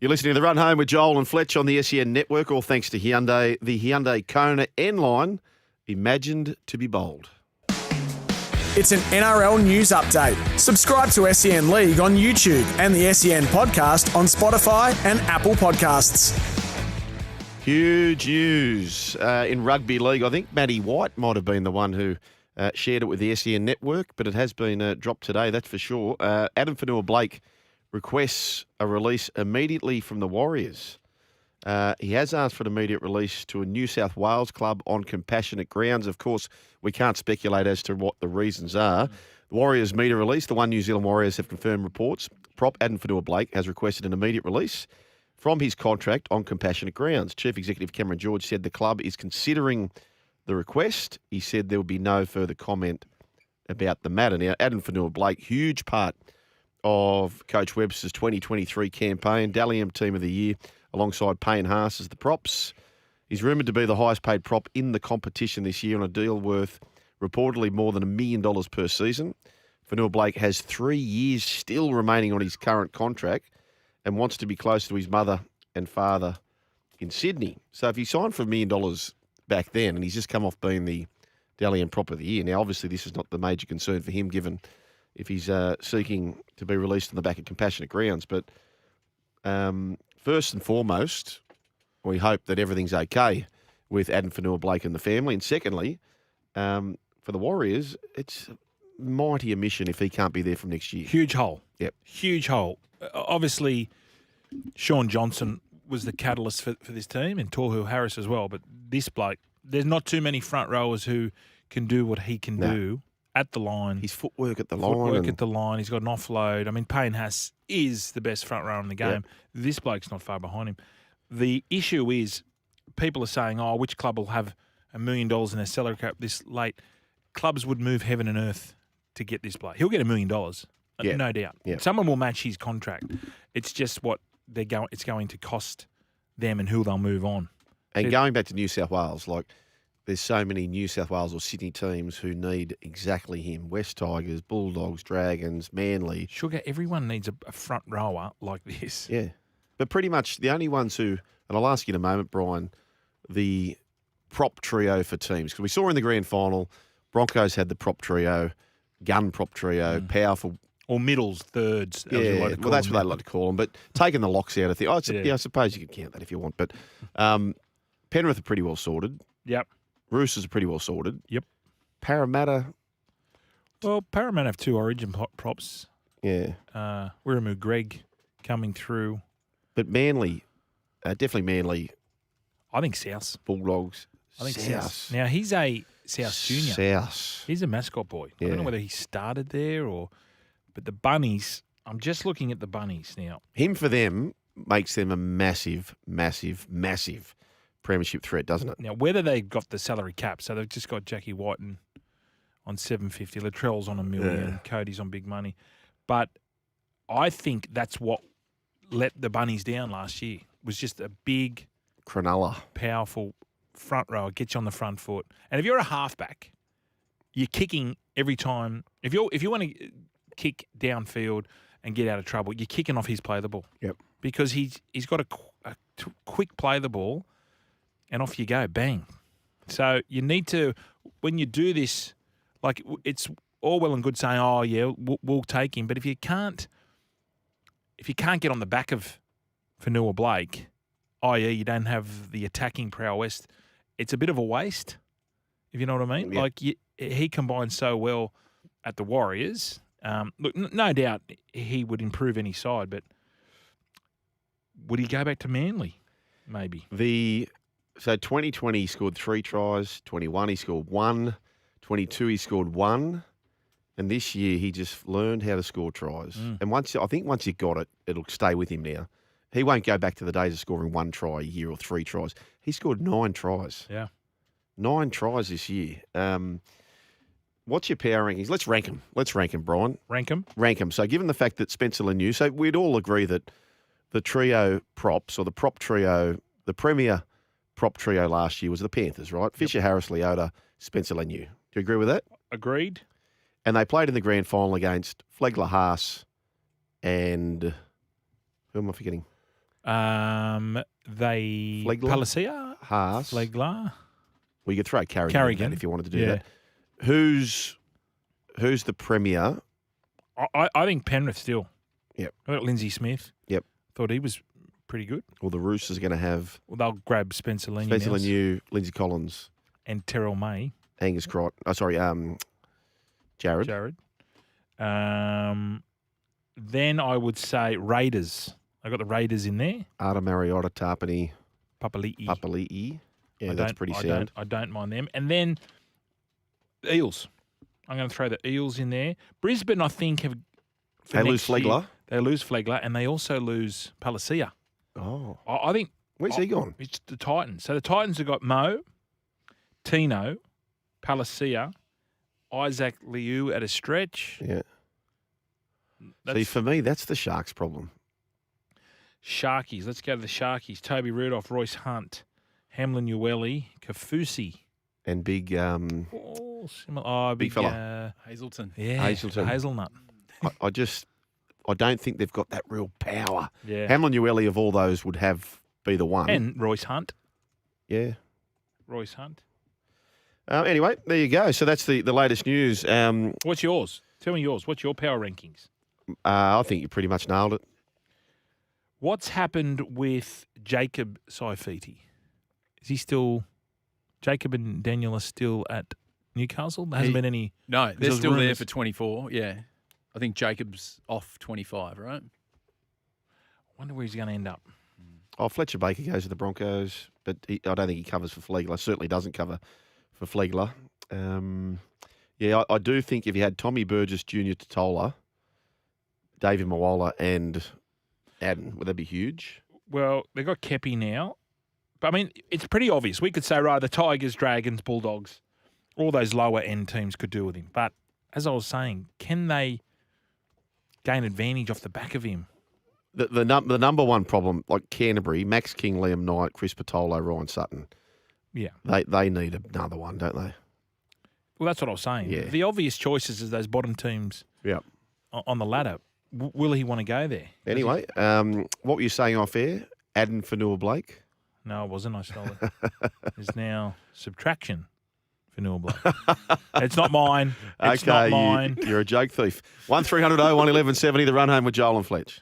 You're listening to The Run Home with Joel and Fletch on the SEN Network, all thanks to Hyundai. The Hyundai Kona N-Line, imagined to be bold. It's an NRL news update. Subscribe to SEN League on YouTube and the SEN podcast on Spotify and Apple Podcasts. Huge news in rugby league. I think Matty White might have been the one who shared it with the SEN Network, but it has been dropped today, that's for sure. Addin Fonua-Blake requests a release immediately from the Warriors. He has asked for an immediate release to a New South Wales club on compassionate grounds. Of course, we can't speculate as to what the reasons are. The Warriors' media release, the One New Zealand Warriors have confirmed reports. Prop Addin Fonua-Blake has requested an immediate release from his contract on compassionate grounds. Chief Executive Cameron George said the club is considering the request. He said there will be no further comment about the matter. Now, Addin Fonua-Blake, huge part of Coach Webster's 2023 campaign, Dally M Team of the Year, alongside Payne Haas as the props. He's rumoured to be the highest paid prop in the competition this year on a deal worth reportedly more than $1 million per season. Fonua-Blake has 3 years still remaining on his current contract and wants to be closer to his mother and father in Sydney. So if he signed for $1 million back then and he's just come off being the Dally M Prop of the Year, now obviously this is not the major concern for him given if he's seeking to be released on the back of compassionate grounds. But first and foremost, we hope that everything's okay with Addin Fonua-Blake and the family. And secondly, for the Warriors, it's a mighty omission if he can't be there from next year. Huge hole. Yep. Huge hole. Obviously, Sean Johnson was the catalyst for this team and Tohu Harris as well. But this bloke, there's not too many front rowers who can do what he can do at the line. His footwork at the line. At the line. He's got an offload. I mean, Payne Haas is the best front rower in the game. Yep. This bloke's not far behind him. The issue is people are saying, oh, which club will have $1 million in their salary cap this late? Clubs would move heaven and earth to get this bloke. He'll get $1 million, no doubt. Yep. Someone will match his contract. It's just what it's going to cost them and who they'll move on. And going back to New South Wales, like there's so many New South Wales or Sydney teams who need exactly him. West Tigers, Bulldogs, Dragons, Manly. Sugar, everyone needs a front rower like this. Yeah. But pretty much the only ones who, and I'll ask you in a moment, Brian, the prop trio for teams. Because we saw in the grand final, Broncos had the prop trio, gun prop trio, powerful. Or middles, thirds. Yeah, well, that's what they like to call them. But taking the locks out of things, I suppose you could count that if you want. But Penrith are pretty well sorted. Yep. Roosters are pretty well sorted. Yep. Parramatta. Well, Parramatta have 2 origin props. Yeah. Wiramu Greg coming through. But Manly, definitely Manly. I think South. Bulldogs. I think South. Now, he's a South junior. South. He's a mascot boy. Yeah. I don't know whether he started there or... But the Bunnies, I'm just looking at the Bunnies now. Him for them makes them a massive, massive, massive premiership threat, doesn't it? Now, whether they've got the salary cap, so they've just got Jackie White on $750, Latrell's on $1 million, Cody's on big money. But I think that's what let the Bunnies down last year, was just a big, Cronulla, powerful front rower, gets you on the front foot. And if you're a halfback, you're kicking every time. If you want to kick downfield and get out of trouble, you're kicking off his play the ball. Yep. Because he's got a quick play the ball, and off you go, bang. So you need to, when you do this, like it's all well and good saying, oh yeah, we'll take him, but if you can't get on the back of Fonua-Blake, i.e. you don't have the attacking prowess, it's a bit of a waste, if you know what I mean. Yeah. Like he combines so well at the Warriors. Look, no doubt he would improve any side, but would he go back to Manly? Maybe. So 2020 he scored 3 tries, 21 he scored 1, 22 he scored 1, and this year he just learned how to score tries. And once you got it, it'll stay with him now. He won't go back to the days of scoring 1 try a year or 3 tries. He scored 9 tries. Yeah. 9 tries this year. What's your power rankings? Let's rank them. Brian. Rank them? Rank them. So given the fact that Spencer Laniu, so we'd all agree that the trio props, or the prop trio, the premier prop trio last year was the Panthers, right? Fisher, Harris, Leota, Spencer Laniu. Do you agree with that? Agreed. And they played in the grand final against Flegler, Haas, and who am I forgetting? Palacia, Haas. Flegler. Well, you could throw Carrigan in that if you wanted to do that. Who's the premier? I think Penrith still. Yep. I got Lindsay Smith. Yep. Thought he was pretty good. Well, the Roosters are going to have Well, they'll grab Spencer Leniu, Lindsay Collins, and Terrell May. Angus Crichton. Oh, sorry, Jared. Then I would say Raiders. I got the Raiders in there. Arta Mariota, Tarpany, Papali'i. Yeah, that's pretty sound. I don't mind them. And then Eels. I'm going to throw the Eels in there. Brisbane, I think, have. They lose Flegler. They lose Flegler, and they also lose Palacia. Oh. I think. Where's he gone? It's the Titans. So the Titans have got Mo, Tino, Palacia, Isaac Liu at a stretch. Yeah. See, for me, that's the Sharks' problem. Sharkies. Let's go to the Sharkies. Toby Rudolph, Royce Hunt, Hamlin Ueli, Kafusi. And big big fella. Hazelton. Yeah, Hazelnut. I don't think they've got that real power. Yeah. Hamlin Ueli of all those would be the one. And Royce Hunt. Yeah. Royce Hunt. Anyway, there you go. So that's the latest news. What's yours? Tell me yours. What's your power rankings? I think you pretty much nailed it. What's happened with Jacob Saifiti? Is he still... Jacob and Daniel are still at Newcastle? There hasn't been any... No, they're still there for 24, yeah. I think Jacob's off 25, right? I wonder where he's going to end up. Oh, Fletcher Baker goes to the Broncos, but I don't think he covers for Flegler. Certainly doesn't cover for Flegler. I do think if you had Tommy Burgess Jr. Totola, David Moala and Addin, would that be huge? Well, they've got Kepi now. But, I mean, it's pretty obvious. We could say, right, the Tigers, Dragons, Bulldogs, all those lower-end teams could do with him. But, as I was saying, can they gain advantage off the back of him? The number one problem, like Canterbury, Max King, Liam Knight, Chris Patolo, Ryan Sutton. Yeah. They need another one, don't they? Well, that's what I was saying. Yeah. The obvious choices is those bottom teams on the ladder. Will he want to go there? Anyway, what were you saying off air? Addin Fonua-Blake? No, it wasn't. I stole it. There's now subtraction for Fonua-Blake. It's not mine. It's not mine. You're a joke thief. 1300 01 1170, the run home with Joel and Fletch.